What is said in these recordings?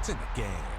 It's in the game.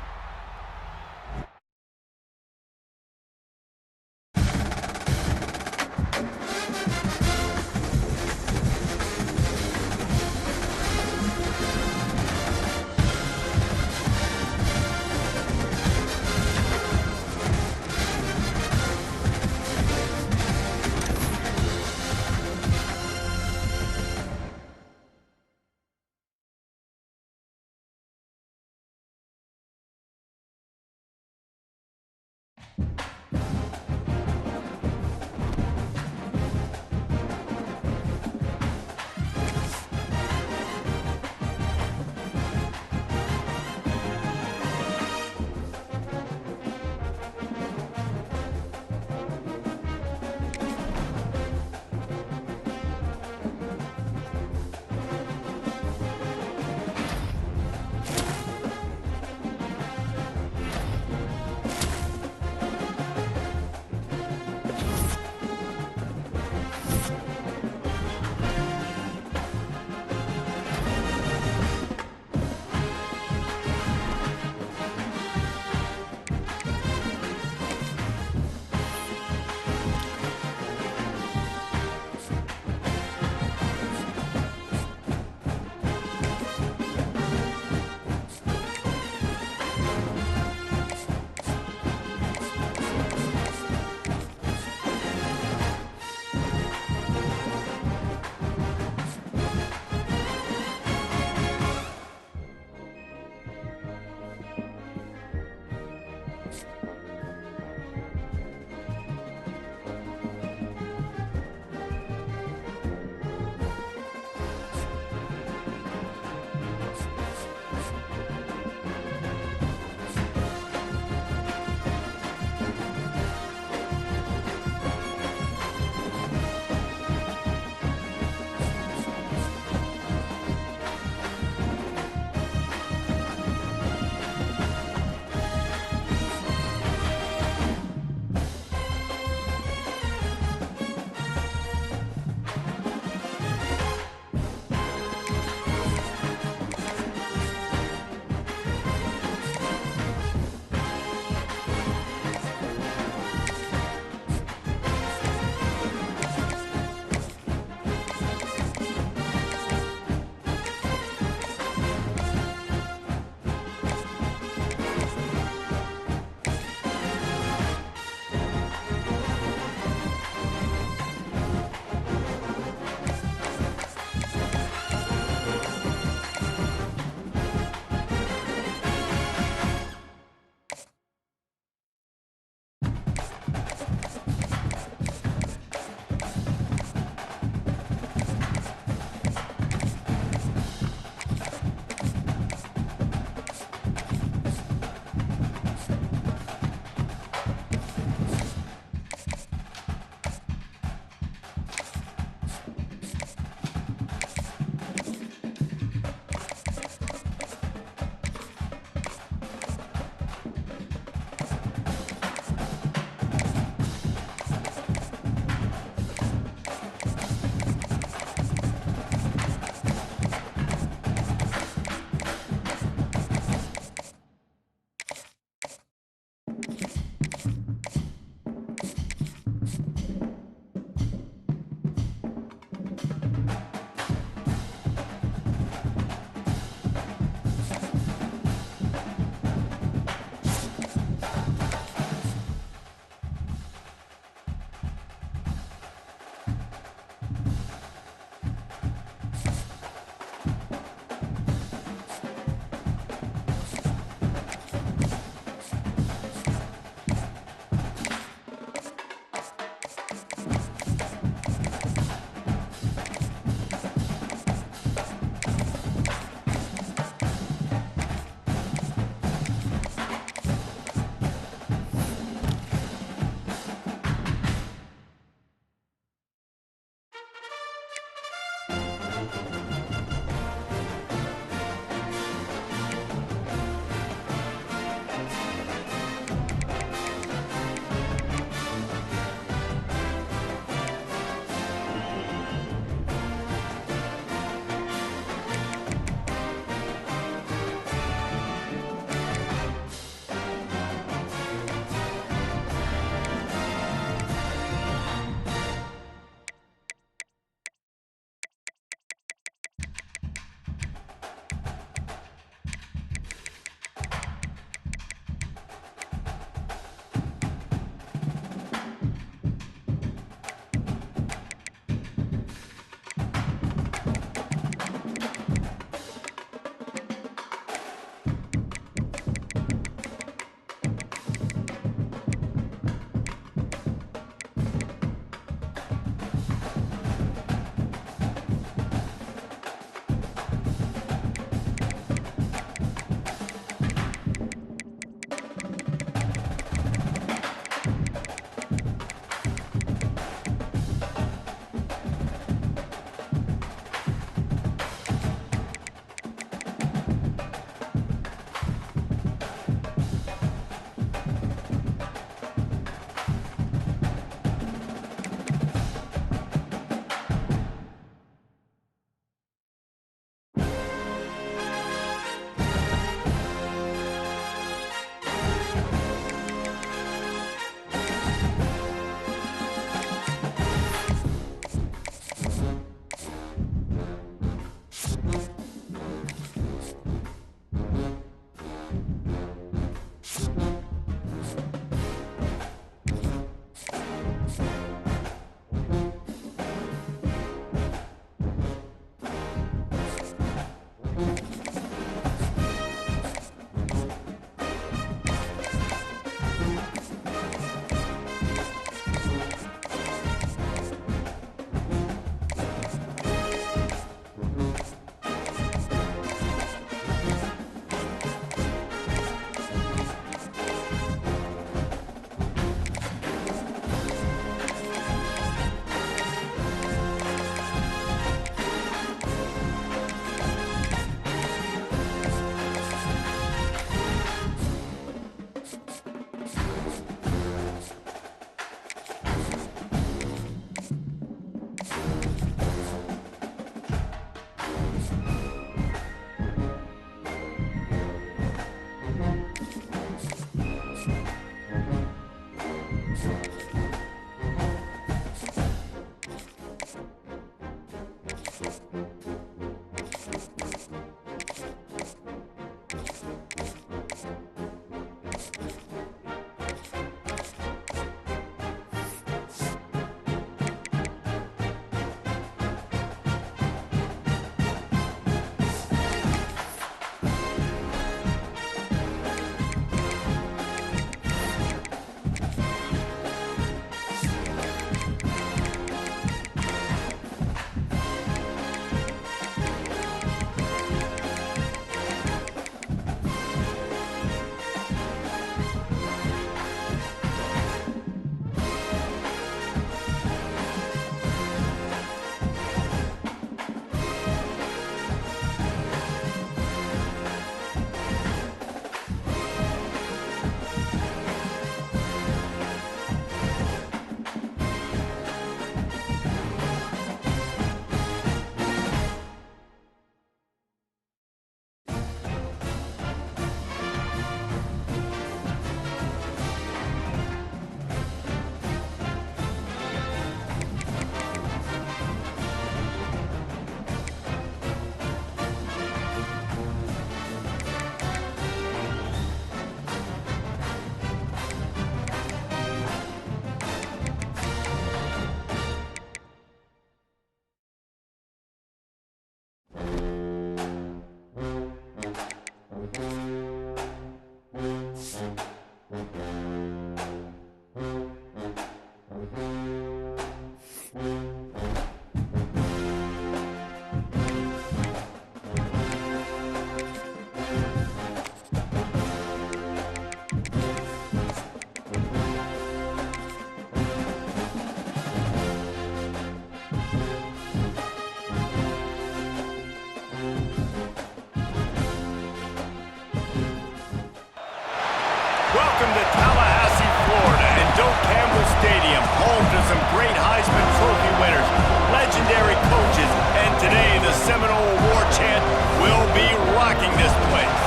Welcome to Tallahassee, Florida, and Doak Campbell Stadium, home to some great Heisman Trophy winners, legendary coaches, and today the Seminole Award chant will be rocking this place.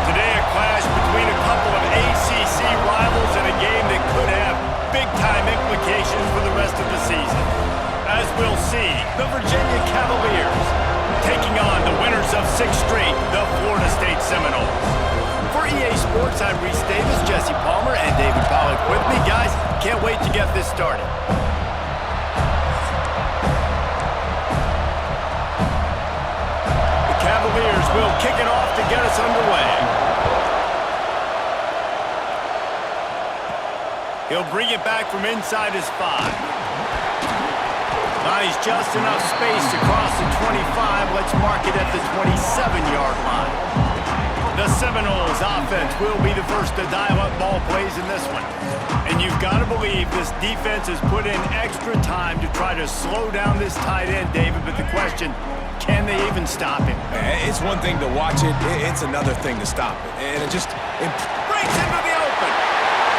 Today a clash between a couple of ACC rivals in a game that could have big-time implications for the rest of the season. As we'll see, the Virginia Cavaliers taking on the winners of 6 straight, the Florida State Seminoles. For EA Sports, I'm Reese Davis, Jesse Palmer, and David Pollack with me. Guys, can't wait to get this started. The Cavaliers will kick it off to get us underway. He'll bring it back from inside his 5. Buys just enough space to cross the 25. Let's mark it at the 27-yard line. The Seminoles offense will be the first to dial up ball plays in this one. And you've got to believe this defense has put in extra time to try to slow down this tight end, David. But the question, can they even stop him? It's one thing to watch it. It's another thing to stop it. And it breaks into the open.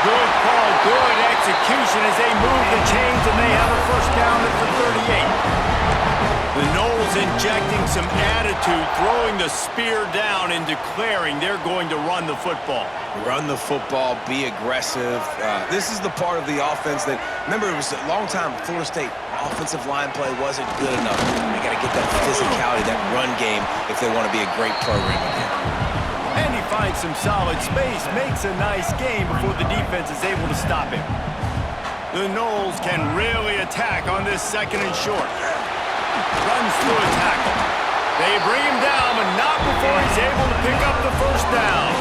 Good call, good execution as they move the chains, and they have a first down at the 38. The Noles injecting some attitude, throwing the spear down and declaring they're going to run the football. Run the football, be aggressive. This is the part of the offense that, remember, it was a long time, Florida State offensive line play wasn't good enough. They got to get that physicality, that run game, if they want to be a great program again. And he finds some solid space, makes a nice game before the defense is able to stop him. The Noles can really attack on this 2nd and short. Runs through a tackle. They bring him down, but not before he's able to pick up the first down.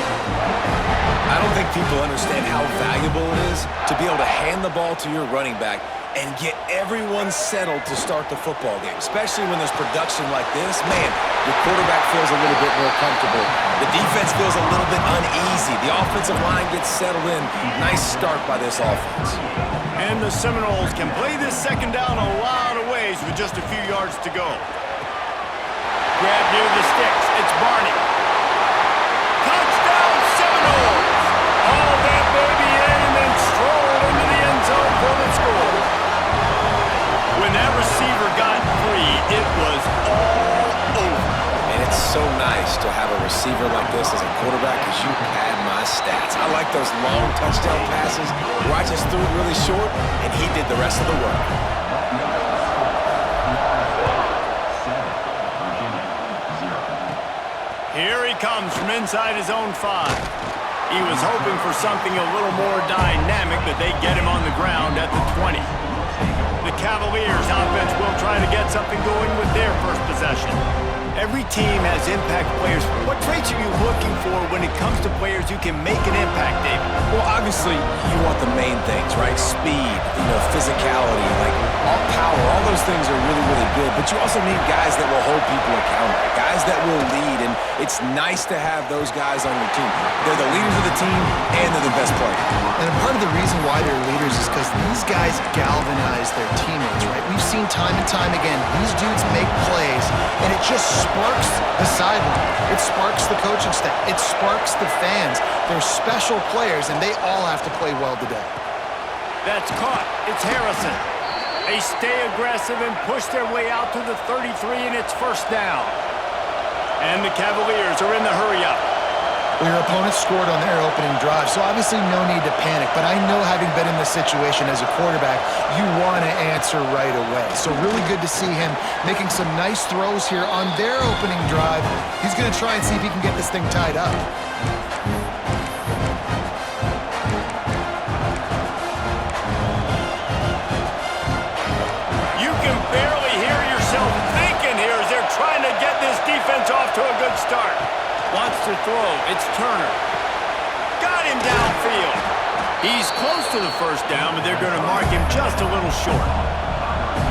I don't think people understand how valuable it is to be able to hand the ball to your running back and get everyone settled to start the football game, especially when there's production like this. Man, your quarterback feels a little bit more comfortable. The defense feels a little bit uneasy. The offensive line gets settled in. Nice start by this offense. And the Seminoles can play this 2nd down a lot of ways with just a few yards to go. Grab near the sticks. It's Barney. Touchdown, Seminoles! All that baby in and then stroll into the end zone for the score. When that receiver got free, it was all over. And it's so nice to have a receiver like this as a quarterback because you pad my stats. I like those long touchdown passes where I just threw it really short and he did the rest of the work. comes from inside his own 5. He was hoping for something a little more dynamic, but they get him on the ground at the 20. The Cavaliers offense will try to get something going with their first possession. Every team has impact players. What traits are you looking for when it comes to players who can make an impact, David? Well, obviously, you want the main things, right? Speed, physicality, like all power, all those things are really, really good. But you also need guys that will hold people accountable, guys that will lead, and it's nice to have those guys on your team. They're the leaders of the team, and they're the best players. And part of the reason why they're leaders is because these guys galvanize their teammates, right? We've seen time and time again, these dudes make plays, and it just sparks the sideline. It sparks the coaching staff. It sparks the fans. They're special players, and they all have to play well today. That's caught. It's Harrison. They stay aggressive and push their way out to the 33, and it's first down. And the Cavaliers are in the hurry-up. Well, your opponent scored on their opening drive, so obviously no need to panic. But I know, having been in this situation as a quarterback, you want to answer right away. So really good to see him making some nice throws here on their opening drive. He's going to try and see if he can get this thing tied up. You can barely hear yourself thinking here as they're trying to get this defense off to a good start. Wants to throw. It's Turner. Got him downfield. He's close to the first down, but they're going to mark him just a little short.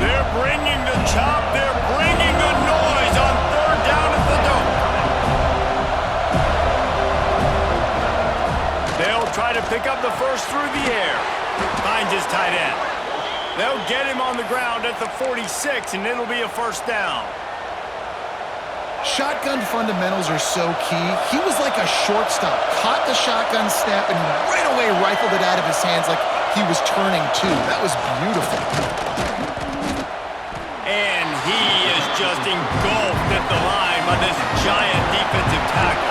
They're bringing the chop. They're bringing the noise on third down at the dome. They'll try to pick up the first through the air. Finds his tight end. They'll get him on the ground at the 46, and it'll be a first down. Shotgun fundamentals are so key. He was like a shortstop, caught the shotgun snap, and right away rifled it out of his hands like he was turning two. That was beautiful. And he is just engulfed at the line by this giant defensive tackle.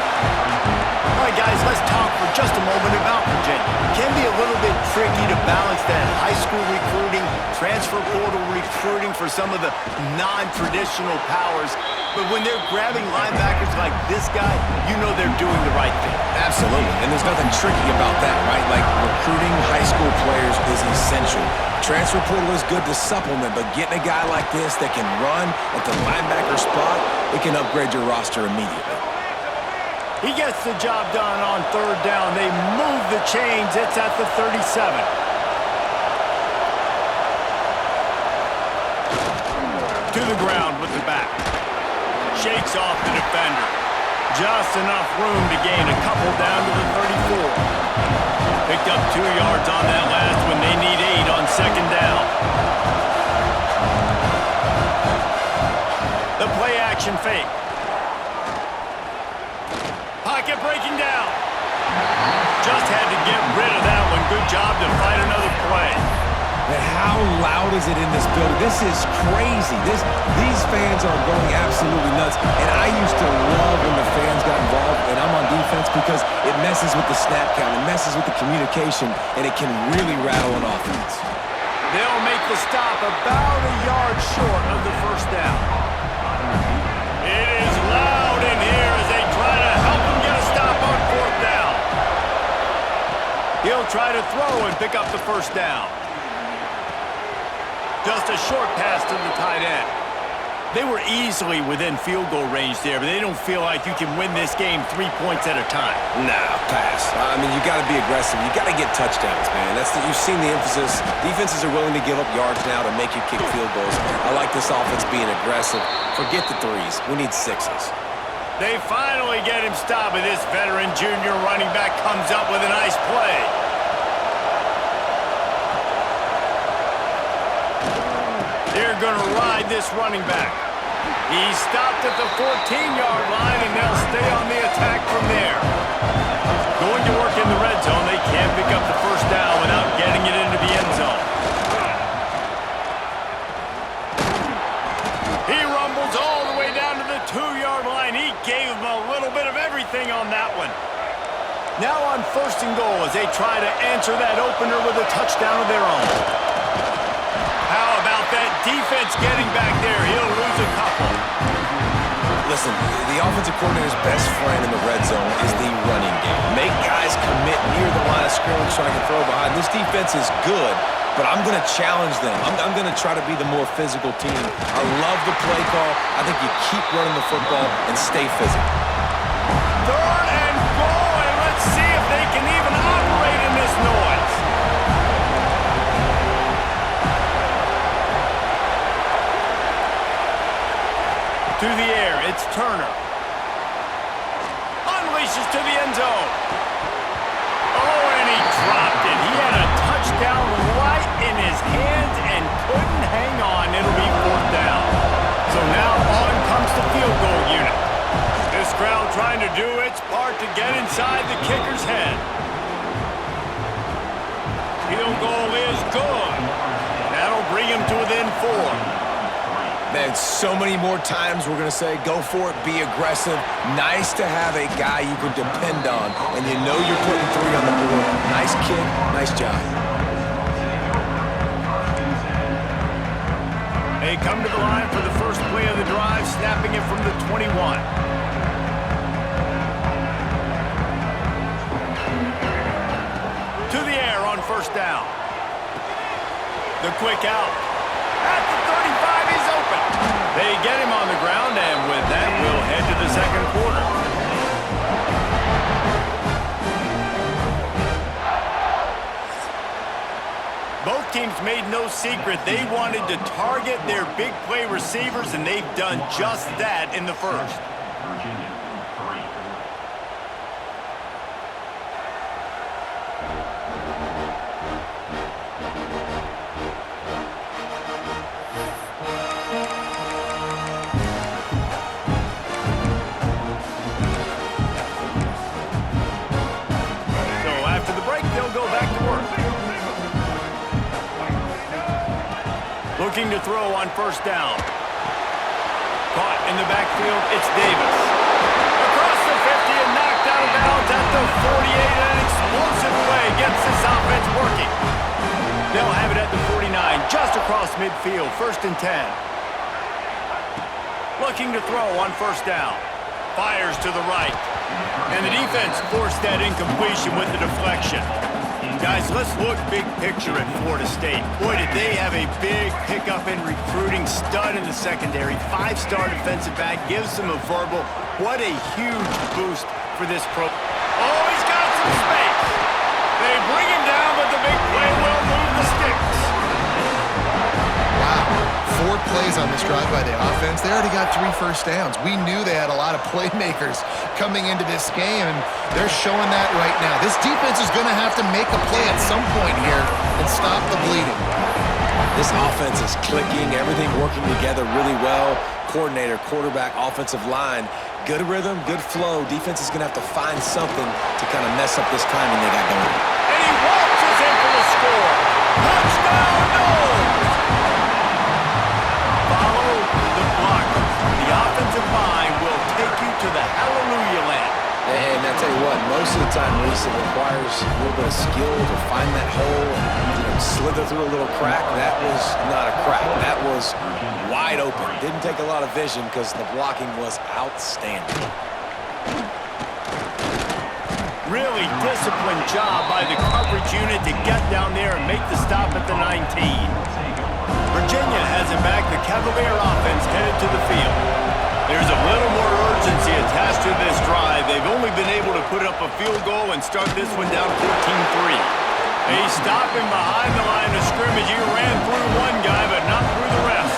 All right, guys, let's talk for just a moment about Virginia. It can be a little bit tricky to balance that high school recruiting, transfer portal recruiting for some of the non-traditional powers. But when they're grabbing linebackers like this guy, you know they're doing the right thing. Absolutely, and there's nothing tricky about that, right? Like, recruiting high school players is essential. Transfer portal is good to supplement, but getting a guy like this that can run at the linebacker spot, it can upgrade your roster immediately. He gets the job done on third down. They move the chains. It's at the 37. To the ground with the back. Shakes off the defender. Just enough room to gain a couple down to the 34. Picked up 2 yards on that last one. They need 8 on second down. The play action fake. Pocket breaking down. Just had to get rid of that one. Good job to fight another play. And how loud is it in this building? This is crazy. These fans are going absolutely nuts. And I used to love when the fans got involved, and I'm on defense, because it messes with the snap count, it messes with the communication, and it can really rattle an offense. They'll make the stop about a yard short of the first down. It is loud in here as they try to help him get a stop on fourth down. He'll try to throw and pick up the first down. Just a short pass to the tight end. They were easily within field goal range there, but they don't feel like you can win this game 3 points at a time. Nah, pass. I mean, you got to be aggressive. You got to get touchdowns, man. You've seen the emphasis. Defenses are willing to give up yards now to make you kick field goals. I like this offense being aggressive. Forget the threes. We need 6s. They finally get him stopped, but this veteran junior running back comes up with a nice play. They're going to ride this running back. He's stopped at the 14-yard line, and they'll stay on the attack from there. Going to work in the red zone. They can't pick up the first down without getting it into the end zone. He rumbles all the way down to the 2-yard line. He gave him a little bit of everything on that one. Now on first and goal as they try to answer that opener with a touchdown of their own. How about that defense getting back there? He'll lose a couple. Listen, the offensive coordinator's best friend in the red zone is the running game. Make guys commit near the line of scrimmage so I can throw behind. This defense is good, but I'm going to challenge them. I'm going to try to be the more physical team. I love the play call. I think you keep running the football and stay physical. Third and goal, and let's see if they can even operate in this noise. To the air, it's Turner. Unleashes to the end zone. Oh, and he dropped it. He had a touchdown right in his hands and couldn't hang on. It'll be fourth down. So now on comes the field goal unit. This crowd trying to do its part to get inside the kicker's head. Field goal is good. That'll bring him to within 4. Man, so many more times we're going to say, go for it, be aggressive. Nice to have a guy you can depend on, and you know you're putting 3 on the board. Nice kick, nice job. They come to the line for the first play of the drive, snapping it from the 21. To the air on first down. The quick out. At the 35, he's open. They get him on the ground, and with that, we'll head to the second quarter. Both teams made no secret they wanted to target their big play receivers, and they've done just that in the first. Looking to throw on first down. Caught in the backfield, it's Davis. Across the 50 and knocked out of bounds at the 48. An explosive play gets this offense working. They'll have it at the 49, just across midfield, 1st and 10. Looking to throw on first down. Fires to the right. And the defense forced that incompletion with the deflection. Guys, let's look big picture at Florida State. Boy, did they have a big pickup in recruiting. Stud in the secondary. 5-star defensive back. Gives them a verbal. What a huge boost for this pro. Oh, he's got some space. They bring him down, but the big play will move the sticks. Wow. 4 plays on this drive by the offense. They already got 3 first downs. We knew they had a lot of playmakers coming into this game, and they're showing that right now. This defense is going to have to make a play at some point here and stop the bleeding. This offense is clicking, everything working together really well. Coordinator, quarterback, offensive line, good rhythm, good flow. Defense is going to have to find something to kind of mess up this timing they got going. And he waltzes in for the score. Touchdown, no! Follow the blockers. The offensive line will take you to the hallelujah land. And I tell you what, most of the time, Reese, it requires a little bit of skill to find that hole and slither through a little crack. That was not a crack. That was wide open. Didn't take a lot of vision because the blocking was outstanding. Really disciplined job by the coverage unit to get down there and make the stop at the 19. Virginia has it back. The Cavalier offense headed to the field. There's a little more urgency attached to this drive. They've only been able to put up a field goal and start this one down 14-3. They stop him behind the line of scrimmage. He ran through one guy, but not through the rest.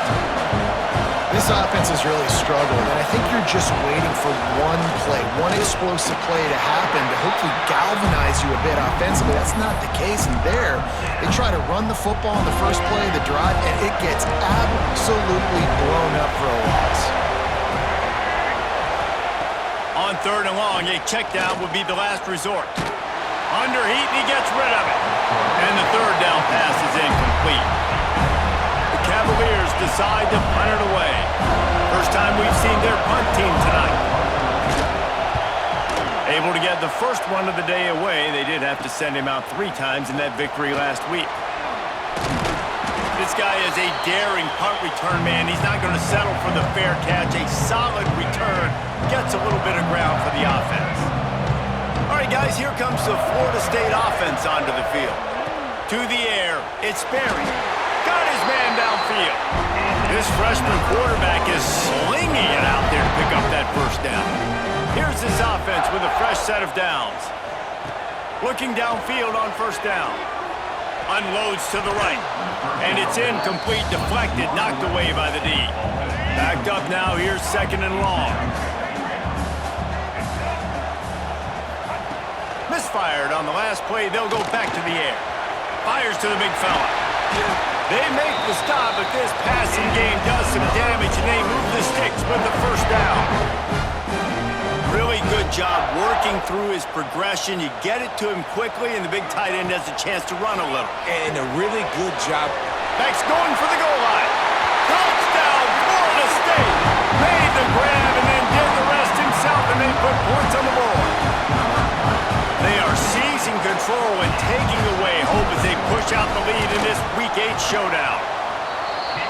This offense has really struggled, and I think you're just waiting for one play, one explosive play to happen to hopefully galvanize you a bit offensively. That's not the case, and there, they try to run the football in the first play of the drive, and it gets absolutely blown up for a loss. On 3rd and long, a check down would be the last resort. Under heat, and he gets rid of it. And the 3rd down pass is incomplete. The Cavaliers decide to punt it away. First time we've seen their punt team tonight. Able to get the first one of the day away. They did have to send him out 3 times in that victory last week. This guy is a daring punt return man. He's not going to settle for the fair catch. A solid return gets a little bit of ground for the offense. All right, guys, here comes the Florida State offense onto the field. To the air, it's Berry. Got his man downfield. This freshman quarterback is slinging it out there to pick up that first down. Here's this offense with a fresh set of downs. Looking downfield on first down. Unloads to the right. And it's incomplete, deflected, knocked away by the D. Backed up now, here's second and long. Misfired on the last play, they'll go back to the air. Fires to the big fella. They make the stop, but this passing game does some damage, and they move the sticks with the first down. Really good job working through his progression. You get it to him quickly, and the big tight end has a chance to run a little. And a really good job. Back's going for the goal line. Touchdown, Florida State. Made the grab and then did the rest himself, and they put points on the board. They are seizing control and taking away hope as they push out the lead in this Week 8 showdown.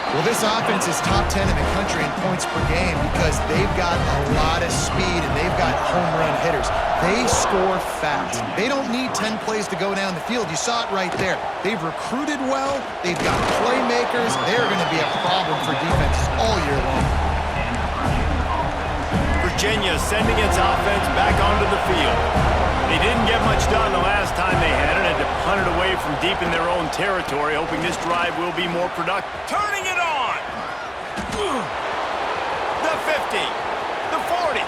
Well, this offense is top 10 in the country in points per game because they've got a lot of speed and they've got home run hitters. They score fast. They don't need 10 plays to go down the field. You saw it right there. They've recruited well. They've got playmakers. They're going to be a problem for defenses all year long. Virginia sending its offense back onto the field. They didn't get much done the last time they had it, had to punt it away from deep in their own territory, hoping this drive will be more productive. Turning it on! The 50, the 40,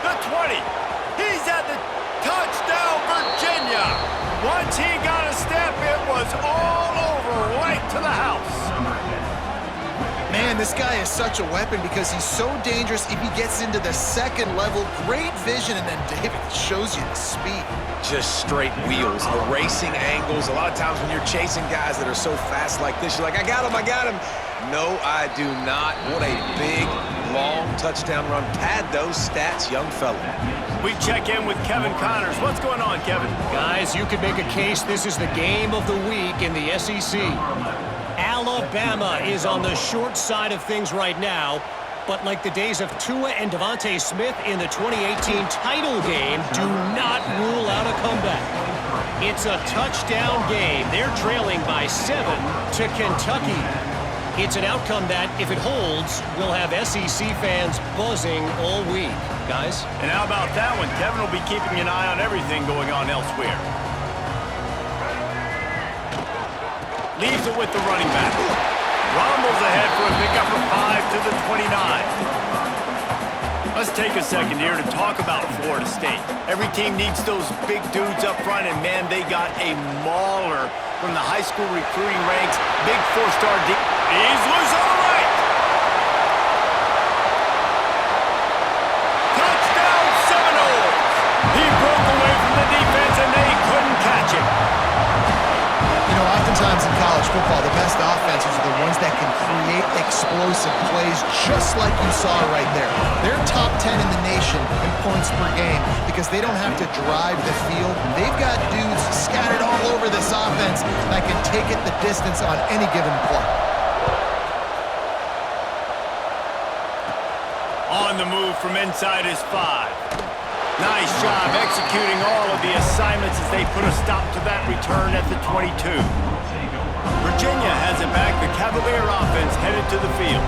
the 20. He's at the touchdown, Virginia! Once he got a step, it was all over, right to the house. Man, this guy is such a weapon because he's so dangerous if he gets into the second level. Great vision, and then David shows you the speed. Just straight wheels, erasing angles. A lot of times when you're chasing guys that are so fast like this, you're like, I got him, I got him. No, I do not. What a big, long touchdown run. Pad those stats, young fella. We check in with Kevin Connors. What's going on, Kevin? Guys, you could make a case this is the game of the week in the SEC. Alabama is on the short side of things right now, but like the days of Tua and Devontae Smith in the 2018 title game, do not rule out a comeback. It's a touchdown game. They're trailing by 7 to Kentucky. It's an outcome that, if it holds, will have SEC fans buzzing all week. Guys? And how about that one? Kevin will be keeping an eye on everything going on elsewhere. Leaves it with the running back. Rumbles ahead for a pickup of 5 to the 29. Let's take a second here to talk about Florida State. Every team needs those big dudes up front, and man, they got a mauler from the high school recruiting ranks. Big four-star D. He's loose on the right. Touchdown, Seminoles. He broke away from the defense, and they couldn't catch him. You know, oftentimes in college football, the best offenses are the ones that can create explosive plays just like you saw right there. They're top 10 in the nation in points per game because they don't have to drive the field. They've got dudes scattered all over this offense that can take it the distance on any given play. On the move from inside his 5. Nice job executing all of the assignments as they put a stop to that return at the 22. Virginia has it back. The Cavalier offense headed to the field.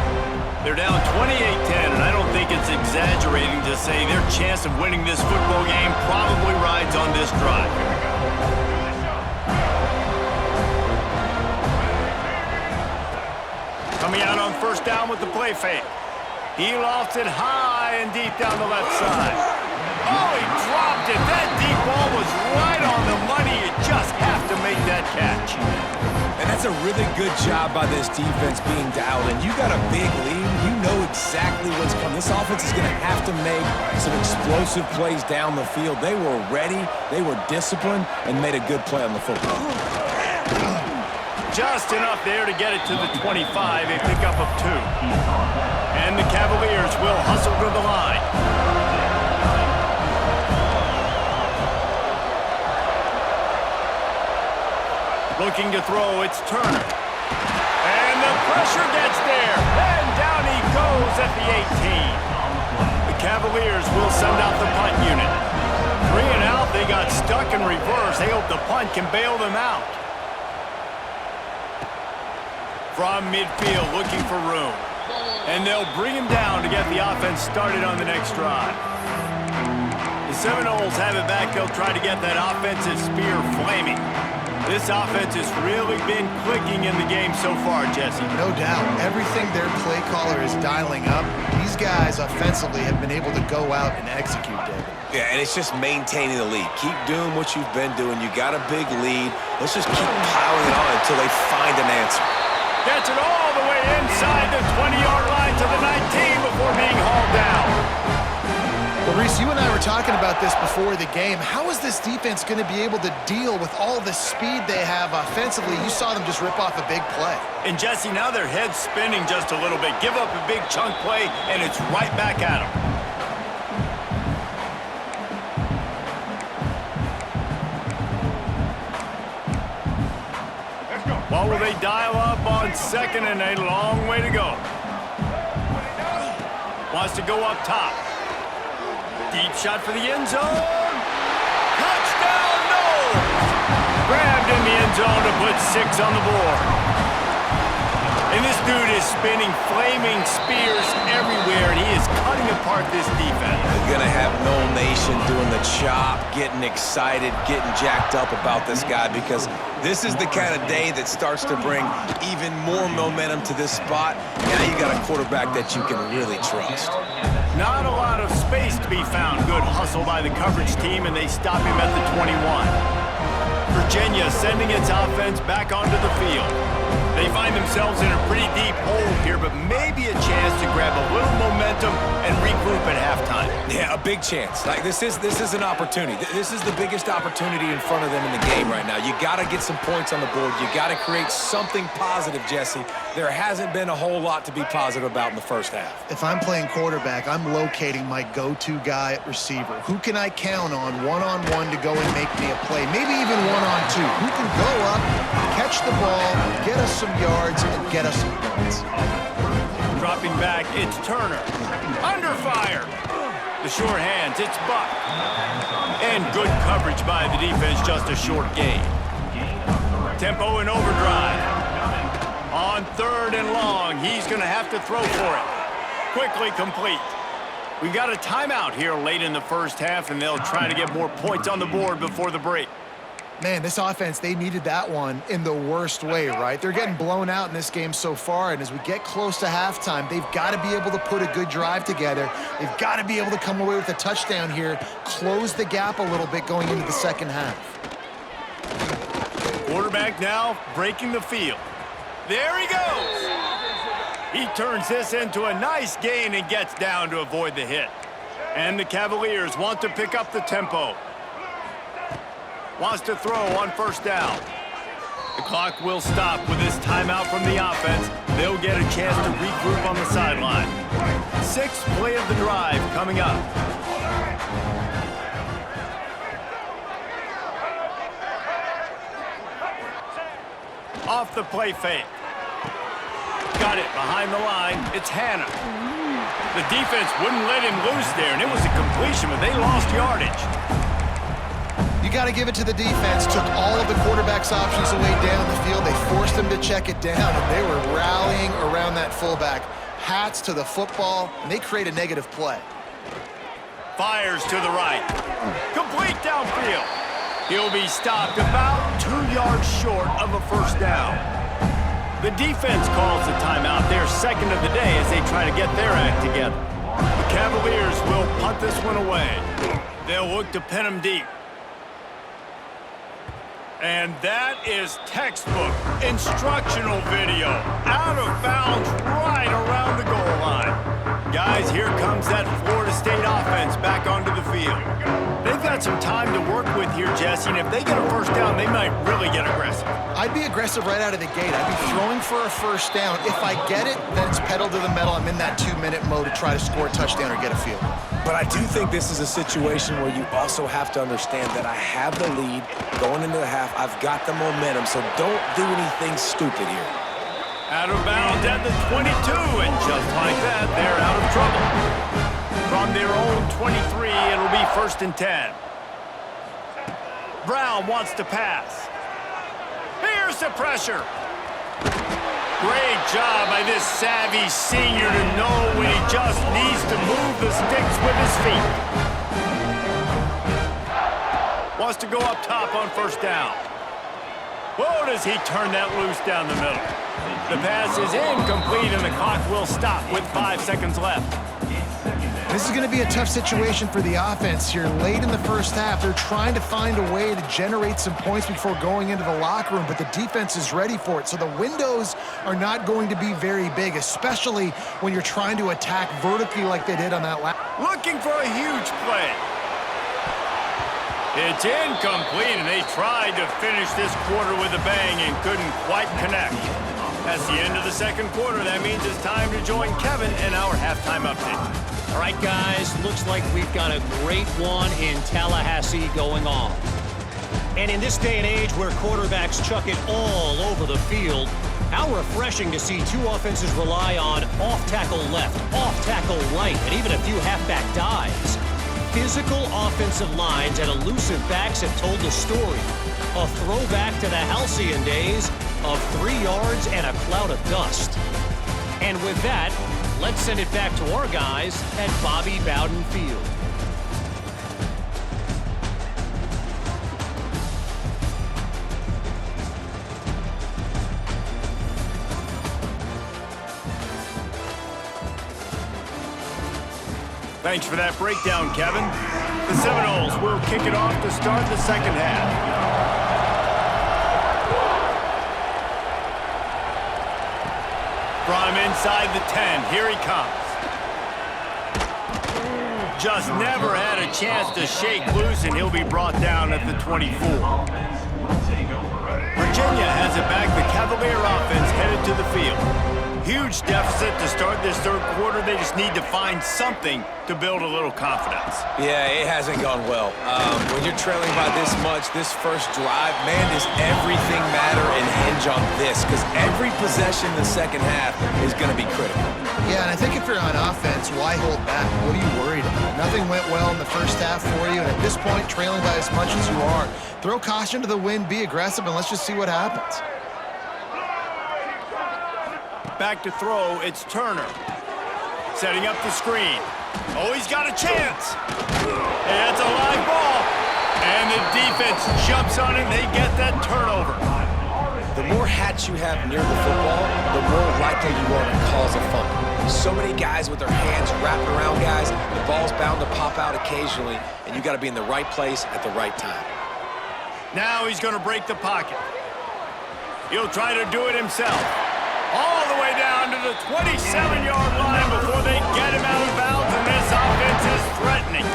They're down 28-10, and I don't think it's exaggerating to say their chance of winning this football game probably rides on this drive. Coming out on first down with the play fake. He lofts it high and deep down the left side. Oh, he dropped it. That deep ball was right on the money. You just have to make that catch. And that's a really good job by this defense being dialed in. You got a big lead. You know exactly what's coming. This offense is going to have to make some explosive plays down the field. They were ready, they were disciplined, and made a good play on the football. Just enough there to get it to the 25, a pickup of 2. And the Cavaliers will hustle to the line. Looking to throw, it's Turner. pressure gets there, and down he goes at the 18. The Cavaliers will send out the punt unit. 3 and out, they got stuck in reverse. They hope the punt can bail them out. From midfield, looking for room. And they'll bring him down to get the offense started on the next drive. The Seminoles have it back. They'll try to get that offensive spear flaming. This offense has really been clicking in the game so far, Jesse. No doubt. Everything their play caller is dialing up, these guys offensively have been able to go out and execute, David. Yeah, and it's just maintaining the lead. Keep doing what you've been doing. You got a big lead. Let's just keep piling it on until they find an answer. Gets it all the way inside the 20-yard line to the 19 before being hauled down. Well, Reese, you and I were talking about this before the game. How is this defense going to be able to deal with all the speed they have offensively? You saw them just rip off a big play. And, Jesse, now their head's spinning just a little bit. Give up a big chunk play, and it's right back at them. Well, will they dial up on 2nd and a long way to go? Wants to go up top. Deep shot for the end zone. Touchdown, no! Grabbed in the end zone to put 6 on the board. And this dude is spinning flaming spears everywhere, and he is cutting apart this defense. They're going to have Noel Nation doing the chop, getting excited, getting jacked up about this guy, because this is the kind of day that starts to bring even more momentum to this spot. Now you got a quarterback that you can really trust. Not a lot of space to be found. Good hustle by the coverage team, and they stop him at the 21. Virginia sending its offense back onto the field. They find themselves in a pretty deep hole here, but maybe a chance to grab a little momentum and regroup at halftime. Yeah, a big chance. Like this is an opportunity. This is the biggest opportunity in front of them in the game right now. You got to get some points on the board. You got to create something positive, Jesse. There hasn't been a whole lot to be positive about in the first half. If I'm playing quarterback, I'm locating my go-to guy at receiver. Who can I count on one-on-one to go and make me a play? Maybe even one-on-two. Who can go up, catch the ball, get us some yards, and get us some points. Dropping back, it's Turner. Under fire. The short hands, it's Buck. And good coverage by the defense, just a short gain. Tempo and overdrive. On 3rd and long, he's going to have to throw for it. Quickly complete. We've got a timeout here late in the first half, and they'll try to get more points on the board before the break. Man, this offense, they needed that one in the worst way, right? They're getting blown out in this game so far, and as we get close to halftime, they've got to be able to put a good drive together. They've got to be able to come away with a touchdown here, close the gap a little bit going into the second half. Quarterback now breaking the field. There he goes! He turns this into a nice gain and gets down to avoid the hit. And the Cavaliers want to pick up the tempo. Wants to throw on 1st down. The clock will stop with this timeout from the offense. They'll get a chance to regroup on the sideline. 6th play of the drive coming up. Off the play fake. Got it behind the line. It's Hannah. The defense wouldn't let him loose there, and it was a completion, but they lost yardage. You got to give it to the defense. Took all of the quarterback's options away down the field. They forced them to check it down, and they were rallying around that fullback. Hats to the football, and they create a negative play. Fires to the right. Complete downfield. He'll be stopped about 2 yards short of a 1st down. The defense calls the timeout, their 2nd of the day, as they try to get their act together. The Cavaliers will punt this one away. They'll look to pin them deep. And that is textbook instructional video. Out of bounds right around the goal line. Guys, here comes that Florida State offense back onto the field. They've got some time to work with here, Jesse, and if they get a 1st down, they might really get aggressive. I'd be aggressive right out of the gate. I'd be throwing for a 1st down. If I get it, then it's pedal to the metal. I'm in that 2-minute mode to try to score a touchdown or get a field goal. But I do think this is a situation where you also have to understand that I have the lead going into the half. I've got the momentum, so don't do anything stupid here. Out of bounds at the 22, and just like that, they're out of trouble. From their own 23, it'll be 1st and 10. Brown wants to pass. Here's the pressure. Great job by this savvy senior to know when he just needs to move the sticks with his feet. Wants to go up top on 1st down. Whoa, does he turn that loose down the middle. The pass is incomplete, and the clock will stop with 5 seconds left. This is going to be a tough situation for the offense here. Late in the first half, they're trying to find a way to generate some points before going into the locker room, but the defense is ready for it. So the windows are not going to be very big, especially when you're trying to attack vertically like they did on that last. Looking for a huge play. It's incomplete, and they tried to finish this quarter with a bang and couldn't quite connect. That's the end of the second quarter. That means it's time to join Kevin in our halftime update. All right, guys, looks like we've got a great one in Tallahassee going on. And in this day and age where quarterbacks chuck it all over the field, how refreshing to see two offenses rely on off-tackle left, off-tackle right, and even a few halfback dives. Physical offensive lines and elusive backs have told the story. A throwback to the halcyon days of 3 yards and a cloud of dust. And with that, let's send it back to our guys at Bobby Bowden Field. Thanks for that breakdown, Kevin. The Seminoles will kick it off to start the second half. From inside the 10, here he comes. Just never had a chance to shake loose, and he'll be brought down at the 24. Virginia has it back. The Cavalier offense headed to the field. Huge deficit to start this third quarter. They just need to find something to build a little confidence. Yeah, it hasn't gone well. When you're trailing by this much, this first drive, man, does everything matter and hinge on this? Because every possession in the second half is going to be critical. Yeah, and I think if you're on offense, why hold back? What are you worried about? Nothing went well in the first half for you, and at this point, trailing by as much as you are, throw caution to the wind, be aggressive, and let's just see what happens. Back to throw, it's Turner. Setting up the screen. Oh, he's got a chance. And it's a live ball. And the defense jumps on it, and they get that turnover. The more hats you have near the football, the more likely you are to cause a fumble. So many guys with their hands wrapped around guys, the ball's bound to pop out occasionally, and you got to be in the right place at the right time. Now he's going to break the pocket. He'll try to do it himself. All the way down to the 27-yard line before they get him out of bounds, and this offense is threatening.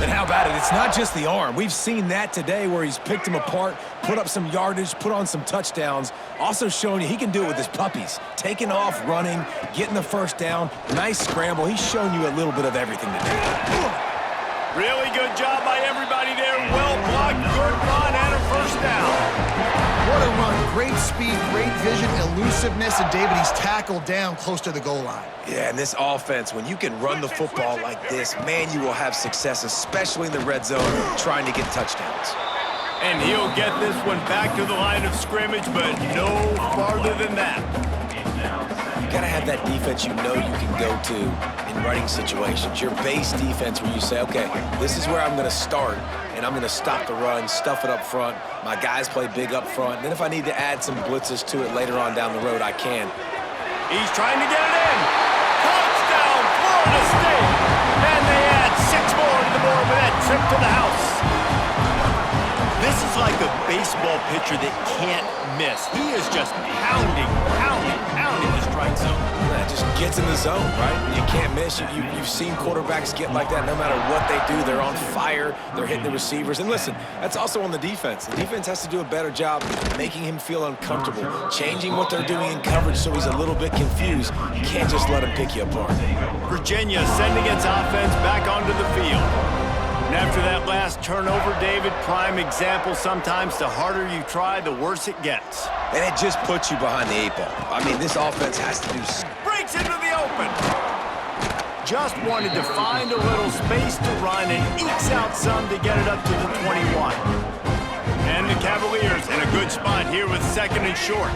And how about it? It's not just the arm. We've seen that today where he's picked them apart, put up some yardage, put on some touchdowns. Also showing you he can do it with his puppies. Taking off, running, getting the first down. Nice scramble. He's shown you a little bit of everything today. Really good job by everybody there. Well blocked, good run, and a first down. What a run. Great speed, great vision, elusiveness, and David, he's tackled down close to the goal line. Yeah, and this offense, when you can run the football like this, man, you will have success, especially in the red zone, trying to get touchdowns. And he'll get this one back to the line of scrimmage, but no farther than that. You got to have that defense you know you can go to in running situations. Your base defense where you say, okay, this is where I'm going to start, and I'm going to stop the run, stuff it up front. My guys play big up front. And then if I need to add some blitzes to it later on down the road, I can. He's trying to get it in. Touchdown, Florida State. And they add 6 more to the board with that trip to the house. This is like a baseball pitcher that can't miss. He is just pounding the strike zone. Yeah, it just gets in the zone, right? You can't miss. You've seen quarterbacks get like that no matter what they do. They're on fire. They're hitting the receivers. And listen, that's also on the defense. The defense has to do a better job making him feel uncomfortable, changing what they're doing in coverage so he's a little bit confused. You can't just let him pick you apart. Virginia sending its offense back onto the field. And after that last turnover, David, prime example, sometimes the harder you try, the worse it gets. And it just puts you behind the 8 ball. I mean, this offense has to do... Breaks into the open. Just wanted to find a little space to run and ekes out some to get it up to the 21. And the Cavaliers in a good spot here with 2nd and short.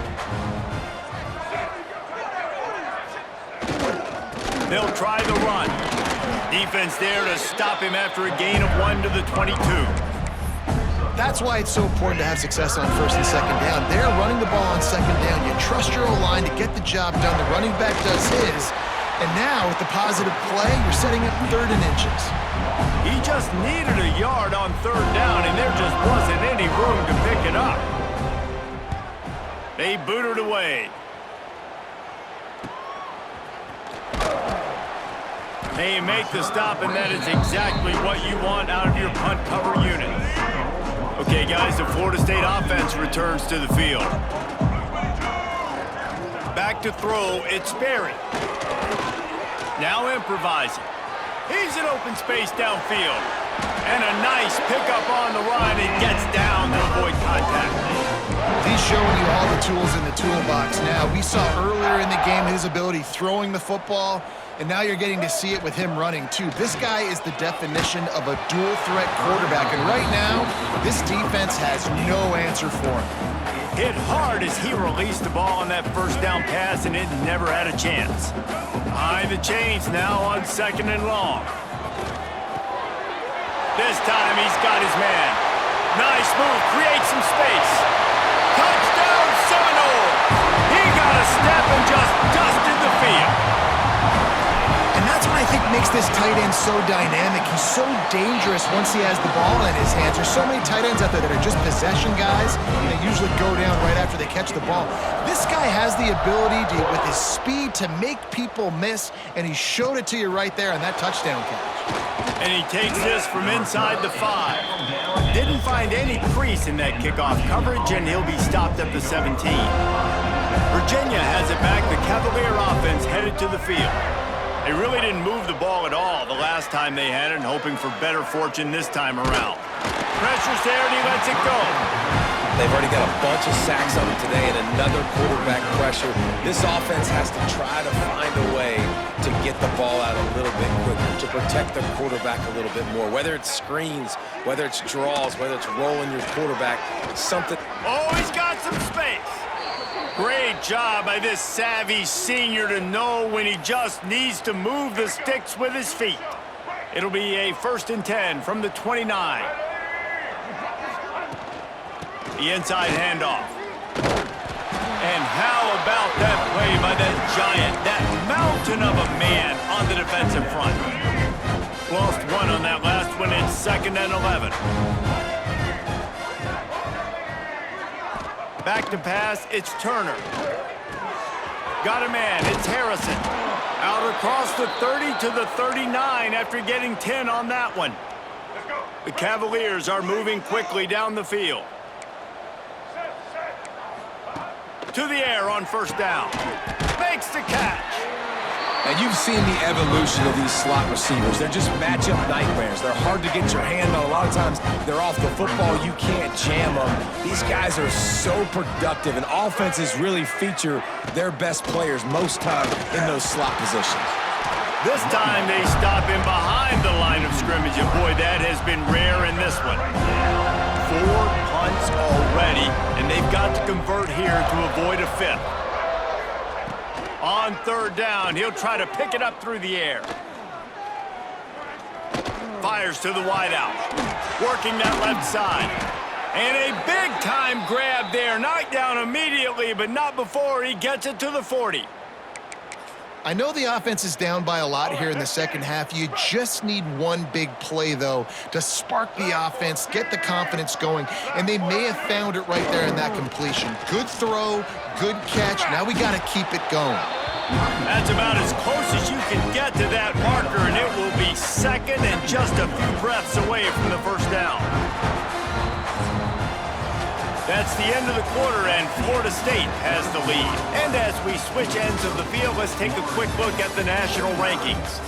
They'll try the run. Defense there to stop him after a gain of 1 to the 22. That's why it's so important to have success on 1st and 2nd down. They're running the ball on 2nd down. You trust your O-line to get the job done. The running back does his. And now, with the positive play, you're setting up 3rd and inches. He just needed a yard on 3rd down, and there just wasn't any room to pick it up. They boot it away. They make the stop, and that is exactly what you want out of your punt cover unit. Okay, guys, the Florida State offense returns to the field. Back to throw, it's Berry. Now improvising. He's in open space downfield. And a nice pickup on the run. He gets down to avoid contact. He's showing you all the tools in the toolbox now. We saw earlier in the game his ability throwing the football, and now you're getting to see it with him running, too. This guy is the definition of a dual-threat quarterback, and right now, this defense has no answer for him. Hit hard as he released the ball on that 1st down pass, and it never had a chance. Behind the chains now on 2nd and long. This time he's got his man. Nice move, creates some space. Touchdown Seminoles! He got a step and just dusted the field. And that's what I think makes this tight end so dynamic. He's so dangerous once he has the ball in his hands. There's so many tight ends out there that are just possession guys, and they usually go down right after they catch the ball. This guy has the ability to, with his speed, to make people miss, and he showed it to you right there on that touchdown catch. And he takes this from inside the 5. Didn't find any crease in that kickoff coverage, and he'll be stopped at the 17. Virginia has it back. The Cavalier offense headed to the field. They really didn't move the ball at all the last time they had it, and hoping for better fortune this time around. Pressure's there, and he lets it go. They've already got a bunch of sacks on them today and another quarterback pressure. This offense has to try to find a way to get the ball out a little bit quicker, to protect their quarterback a little bit more. Whether it's screens, whether it's draws, whether it's rolling your quarterback, something. Oh, he's got some space. Great job by this savvy senior to know when he just needs to move the sticks with his feet. It'll be a 1st and 10 from the 29. The inside handoff. And how about that play by that giant, that mountain of a man on the defensive front? Lost 1 on that last one. It's 2nd and 11. Back to pass, it's Turner. Got a man, it's Harrison. Out across the 30 to the 39 after getting 10 on that one. The Cavaliers are moving quickly down the field. To the air on 1st down. Makes the catch. And you've seen the evolution of these slot receivers. They're just matchup nightmares. They're hard to get your hand on. A lot of times, they're off the football. You can't jam them. These guys are so productive, and offenses really feature their best players most time in those slot positions. This time, they stop him behind the line of scrimmage, and boy, that has been rare in this one. 4 punts already, and they've got to convert here to avoid a 5th. On 3rd down, he'll try to pick it up through the air. Fires to the wideout, working that left side. And a big-time grab there, knocked down immediately, but not before he gets it to the 40. I know the offense is down by a lot here in the 2nd half. You just need one big play, though, to spark the offense, get the confidence going, and they may have found it right there in that completion. Good throw, good catch. Now we got to keep it going. That's about as close as you can get to that marker, and it will be 2nd and just a few breaths away from the 1st down. That's the end of the quarter, and Florida State has the lead. And as we switch ends of the field, let's take a quick look at the national rankings.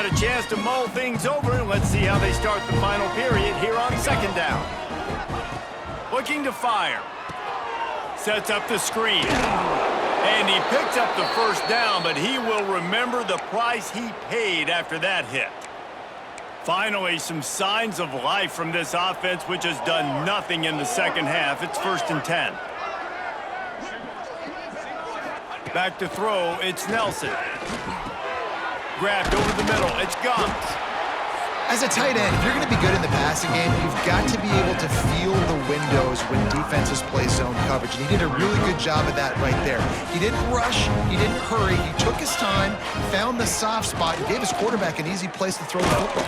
had a chance to mull things over. Let's see how they start the final period here on second down. Looking to fire. Sets up the screen. And he picks up the first down, but he will remember the price he paid after that hit. Finally, some signs of life from this offense, which has done nothing in the second half. It's 1st and 10. Back to throw, it's Nelson. Grabbed over the middle, it's Gums. As a tight end, if you're going to be good in the passing game, you've got to be able to feel the windows when defenses play zone coverage. And he did a really good job of that right there. He didn't rush, he didn't hurry, he took his time, found the soft spot, and gave his quarterback an easy place to throw the football.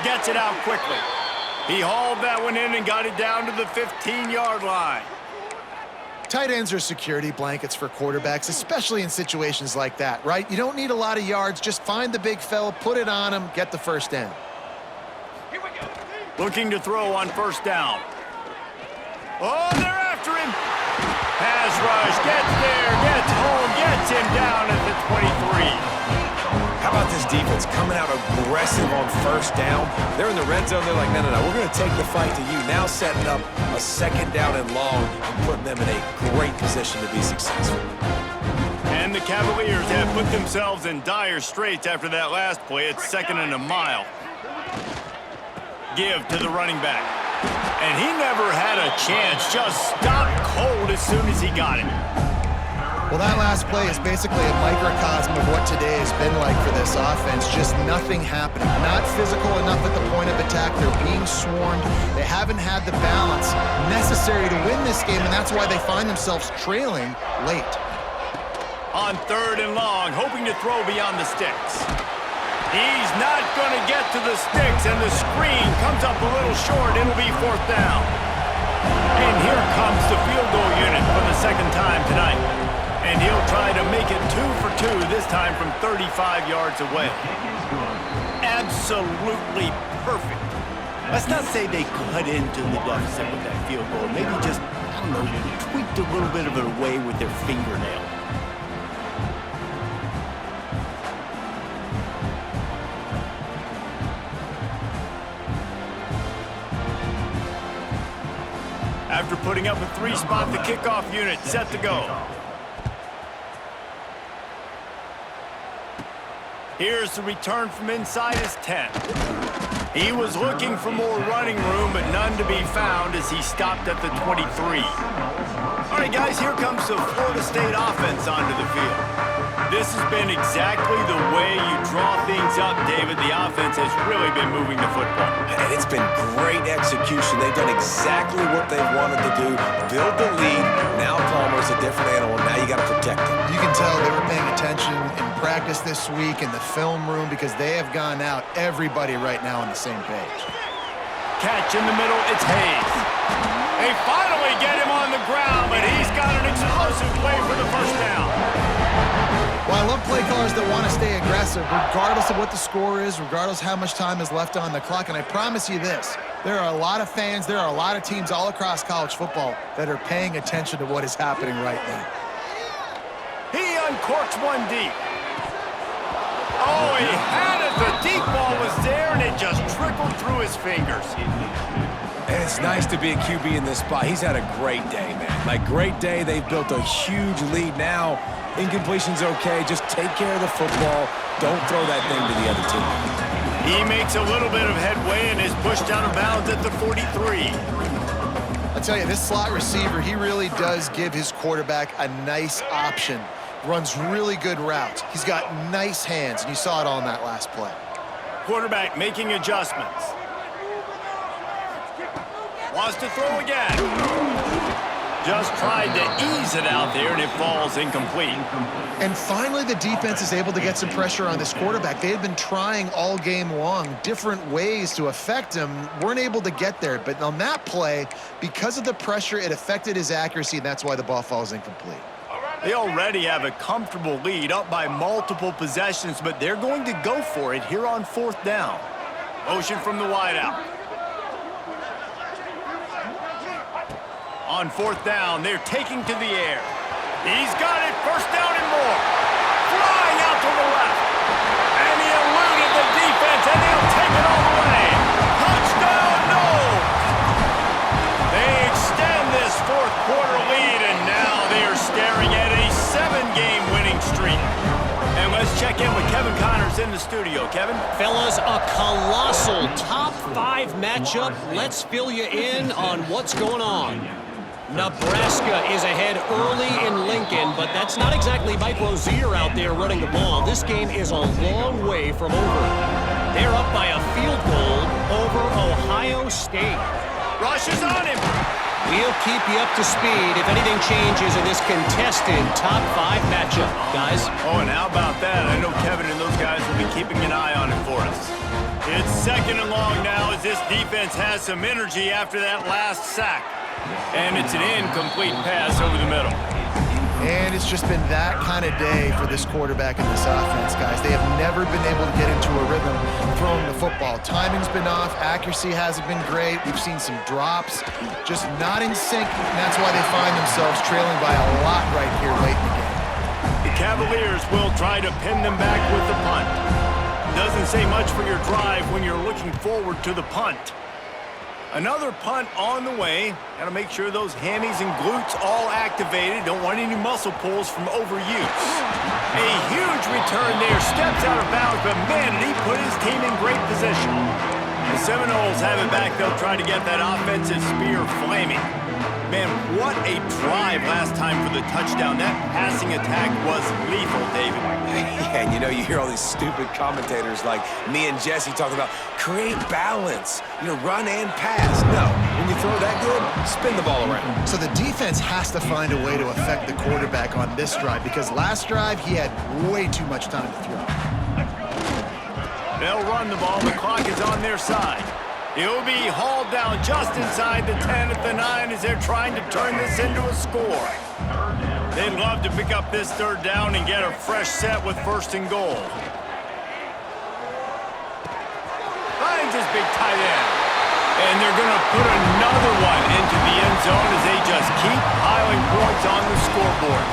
Gets it out quickly. He hauled that one in and got it down to the 15-yard line. Tight ends are security blankets for quarterbacks, especially in situations like that, right? You don't need a lot of yards. Just find the big fella, put it on him, get the first down. Looking to throw on 1st down. Oh, they're after him. Pass rush, gets there, gets home, gets him down at the 23. How about this defense coming out aggressive on 1st down? They're in the red zone. They're like, no, we're going to take the fight to you. Now setting up a 2nd down and long and putting them in a great position to be successful. And the Cavaliers have put themselves in dire straits after that last play. It's 2nd and a mile. Give to the running back. And he never had a chance. Just stopped cold as soon as he got it. Well, that last play is basically a microcosm of what today has been like for this offense. Just nothing happening. Not physical enough at the point of attack. They're being swarmed. They haven't had the balance necessary to win this game, and that's why they find themselves trailing late. On 3rd and long, hoping to throw beyond the sticks. He's not going to get to the sticks, and the screen comes up a little short. It'll be 4th down. And here comes the field goal unit for the 2nd time tonight. And he'll try to make it 2 for 2, this time from 35 yards away. Absolutely perfect. Let's not say they cut into the deficit with that field goal. Maybe just, I don't know, tweaked a little bit of it away with their fingernail. After putting up a 3-spot, the kickoff unit set to go. Here's the return from inside his 10. He was looking for more running room, but none to be found as he stopped at the 23. All right, guys, here comes the Florida State offense onto the field. This has been exactly the way you draw things up, David. The offense has really been moving the football. And it's been great execution. They've done exactly what they wanted to do. Build the lead. Now Palmer's a different animal. Now you got to protect him. You can tell they were paying attention in practice this week in the film room because they have gone out, everybody right now on the same page. Catch in the middle, it's Hayes. They finally get him on the ground, but he's got an explosive play for the 1st down. Well, I love play callers that want to stay aggressive, regardless of what the score is, regardless how much time is left on the clock. And I promise you this, there are a lot of fans, there are a lot of teams all across college football that are paying attention to what is happening right now. He uncorks one deep. Oh, he had it. The deep ball was there, and it just trickled through his fingers. And it's nice to be a QB in this spot. He's had a great day, man. Like, great day. They've built a huge lead now. Incompletion's okay. Just take care of the football. Don't throw that thing to the other team. He makes a little bit of headway and is pushed out of bounds at the 43. I tell you, this slot receiver, he really does give his quarterback a nice option. Runs really good routes. He's got nice hands, and you saw it all in that last play. Quarterback making adjustments. Wants to throw again. Just tried to ease it out there, and it falls incomplete. And finally, the defense is able to get some pressure on this quarterback. They had been trying all game long different ways to affect him, weren't able to get there. But on that play, because of the pressure, it affected his accuracy, and that's why the ball falls incomplete. They already have a comfortable lead, up by multiple possessions, but they're going to go for it here on 4th down. Motion from the wideout. On 4th down, they're taking to the air. He's got it, 1st down and more. Flying out to the left. And he eluded studio, Kevin. Fellas, a colossal top 5 matchup. Let's fill you in on what's going on. Nebraska is ahead early in Lincoln, but that's not exactly Mike Rozier out there running the ball. This game is a long way from over. They're up by a field goal over Ohio State. Rush is on him. We'll keep you up to speed if anything changes in this contested top 5 matchup, guys. Oh, and how about that? I know Kevin and those guys will be keeping an eye on it for us. It's 2nd and long now as this defense has some energy after that last sack. And it's an incomplete pass over the middle. And it's just been that kind of day for this quarterback and this offense, guys. They have never been able to get into a rhythm throwing the football. Timing's been off. Accuracy hasn't been great. We've seen some drops, just not in sync. And that's why they find themselves trailing by a lot right here late in the game. The Cavaliers will try to pin them back with the punt. Doesn't say much for your drive when you're looking forward to the punt. Another punt on the way. Got to make sure those hammies and glutes all activated. Don't want any muscle pulls from overuse. A huge return there. Steps out of bounds, but man, did he put his team in great position. The Seminoles have it back. They'll try to get that offensive spear flaming. Man, what a drive last time for the touchdown. That passing attack was lethal, David. Yeah, and you hear all these stupid commentators like me and Jesse talking about create balance, run and pass. No, when you throw that good, spin the ball around. So the defense has to find a way to affect the quarterback on this drive because last drive he had way too much time to throw. They'll run the ball. The clock is on their side. He'll be hauled down just inside the 10 at the 9 as they're trying to turn this into a score. They'd love to pick up this 3rd down and get a fresh set with 1st and goal. Finds his big tight end. And they're going to put another one into the end zone as they just keep piling points on the scoreboard.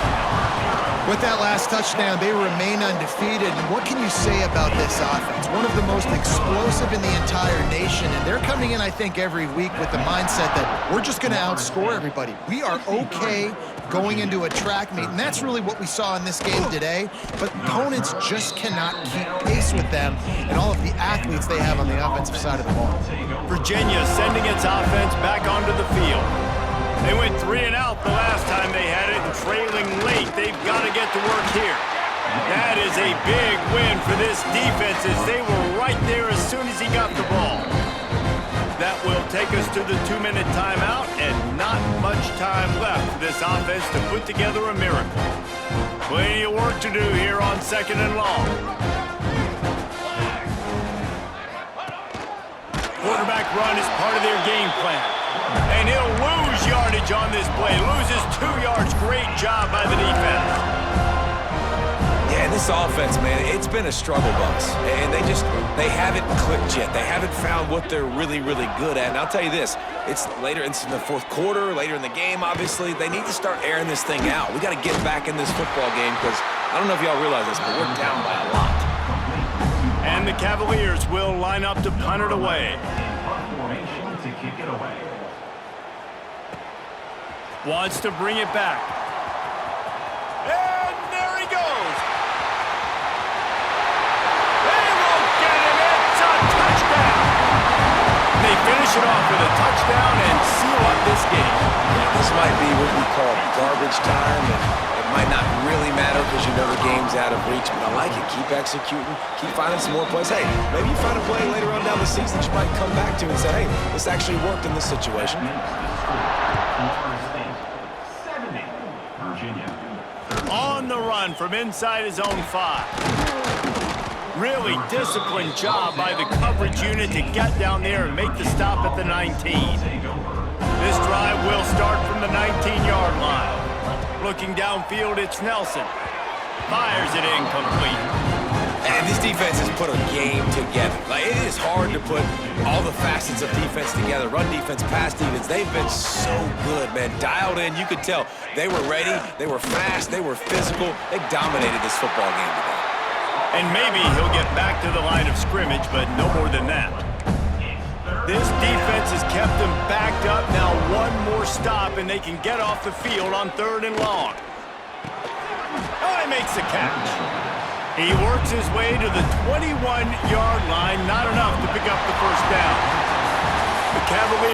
With that last touchdown, they remain undefeated. And what can you say about this offense? One of the most explosive in the entire nation. And they're coming in, I think, every week with the mindset that we're just going to outscore everybody. We are okay going into a track meet. And that's really what we saw in this game today. But opponents just cannot keep pace with them and all of the athletes they have on the offensive side of the ball. Virginia sending its offense back onto the field. They went 3 and out the last time they had it, and trailing late. They've got to get to work here. That is a big win for this defense as they were right there as soon as he got the ball. That will take us to the 2-minute timeout, and not much time left for this offense to put together a miracle. Plenty of work to do here on 2nd and long. Quarterback run is part of their game plan. And he'll lose yardage on this play. Loses 2 yards. Great job by the defense. Yeah, this offense, man, it's been a struggle bus. And they haven't clicked yet. They haven't found what they're really, really good at. And I'll tell you this, it's in the 4th quarter, later in the game, obviously. They need to start airing this thing out. We got to get back in this football game because I don't know if y'all realize this, but we're down by a lot. And the Cavaliers will line up to punt it away. Wants to bring it back. And there he goes. They won't get him. It's a touchdown. They finish it off with a touchdown and seal up this game. Yeah, this might be what we call garbage time, and it might not really matter because the game's out of reach, but I like it. Keep executing, keep finding some more plays. Hey, maybe you find a play later on down the season that you might come back to and say, hey, this actually worked in this situation. On the run from inside his own 5. Really disciplined job by the coverage unit to get down there and make the stop at the 19. This drive will start from the 19-yard line. Looking downfield, it's Nelson. Fires it incomplete. And this defense has put a game together. Like, it is hard to put all the facets of defense together. Run defense, pass defense, they've been so good, man. Dialed in, you could tell. They were ready, they were fast, they were physical. They dominated this football game today. And maybe he'll get back to the line of scrimmage, but no more than that. This defense has kept them backed up. Now one more stop, and they can get off the field on 3rd and long. Oh, he makes the catch. He works his way to the 21-yard line, not enough to pick up the first down. The Cavaliers